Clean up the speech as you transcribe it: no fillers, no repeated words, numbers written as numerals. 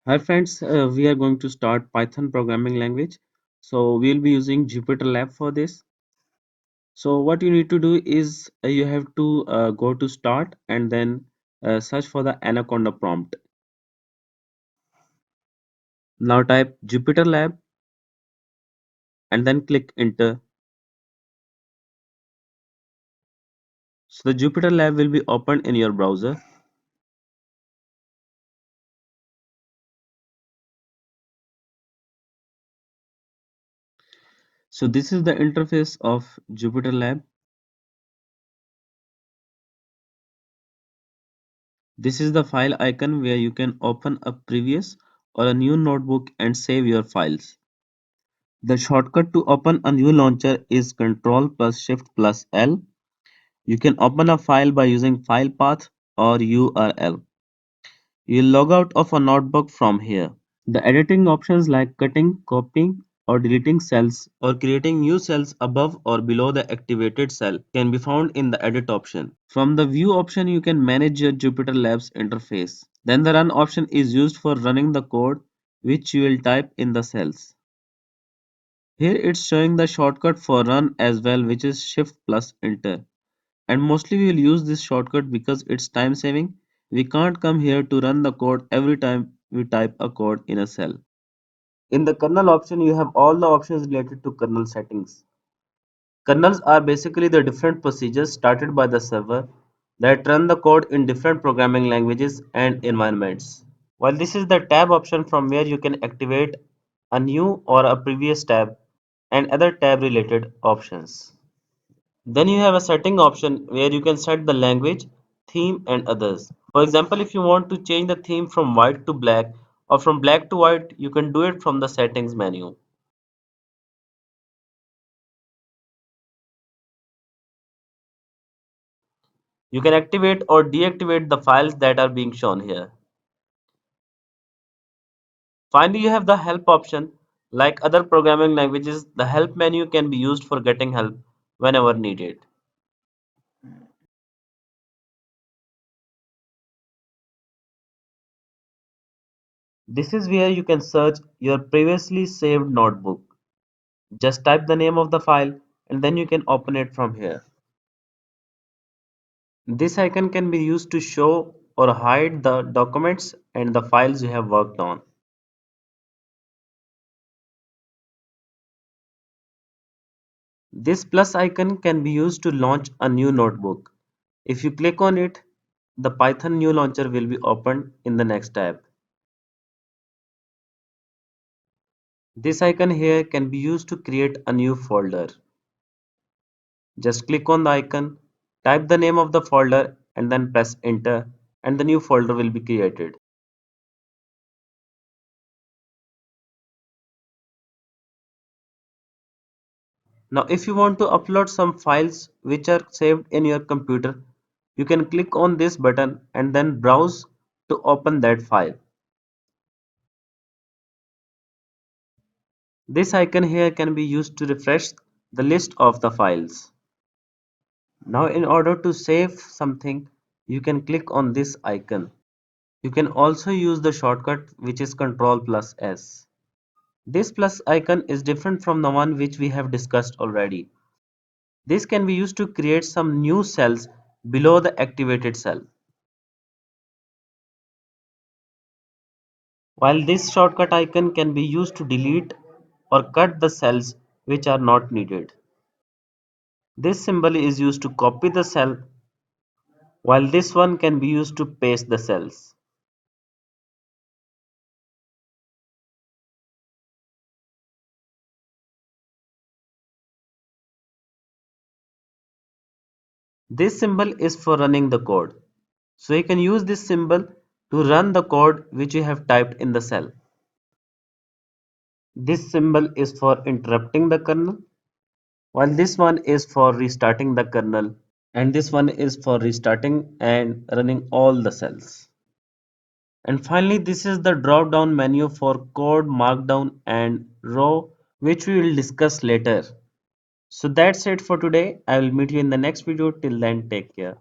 Hi friends, we are going to start Python programming language. So we'll be using Jupyter Lab for this. So what you need to do is you have to go to start and then search for the Anaconda prompt. Now type Jupyter Lab and then click enter. So the Jupyter Lab will be opened in your browser. So this is the interface of Jupyter Lab. This is the file icon where you can open a previous or a new notebook and save your files. The shortcut to open a new launcher is Ctrl plus Shift plus L. You can open a file by using file path or URL. You'll log out of a notebook from here. The editing options like cutting, copying, or deleting cells or creating new cells above or below the activated cell can be found in the edit option. From the view option, you can manage your Jupyter Labs interface. Then the run option is used for running the code which you will type in the cells. Here it's showing the shortcut for run as well, which is shift plus enter. And mostly we will use this shortcut because it's time saving. We can't come here to run the code every time we type a code in a cell. In the kernel option, you have all the options related to kernel settings. Kernels are basically the different procedures started by the server that run the code in different programming languages and environments. While this is the tab option from where you can activate a new or a previous tab and other tab related options. Then you have a setting option where you can set the language, theme and others. For example, if you want to change the theme from white to black or from black to white, you can do it from the settings menu. You can activate or deactivate the files that are being shown here. Finally, you have the help option. Like other programming languages, the help menu can be used for getting help whenever needed. This is where you can search your previously saved notebook. Just type the name of the file and then you can open it from here. This icon can be used to show or hide the documents and the files you have worked on. This plus icon can be used to launch a new notebook. If you click on it, the Python new launcher will be opened in the next tab. This icon here can be used to create a new folder. Just click on the icon, type the name of the folder and then press enter and the new folder will be created. Now if you want to upload some files which are saved in your computer, you can click on this button and then browse to open that file. This icon here can be used to refresh the list of the files. Now in order to save something, you can click on this icon. You can also use the shortcut which is Ctrl plus S. This plus icon is different from the one which we have discussed already. This can be used to create some new cells below the activated cell. While this shortcut icon can be used to delete or cut the cells which are not needed. This symbol is used to copy the cell, while this one can be used to paste the cells. This symbol is for running the code. So you can use this symbol to run the code which you have typed in the cell. This symbol is for interrupting the kernel, while this one is for restarting the kernel, and this one is for restarting and running all the cells. And finally, this is the drop down menu for code, markdown, and raw, which we will discuss later. So that's it for today. I will meet you in the next video. Till then, take care.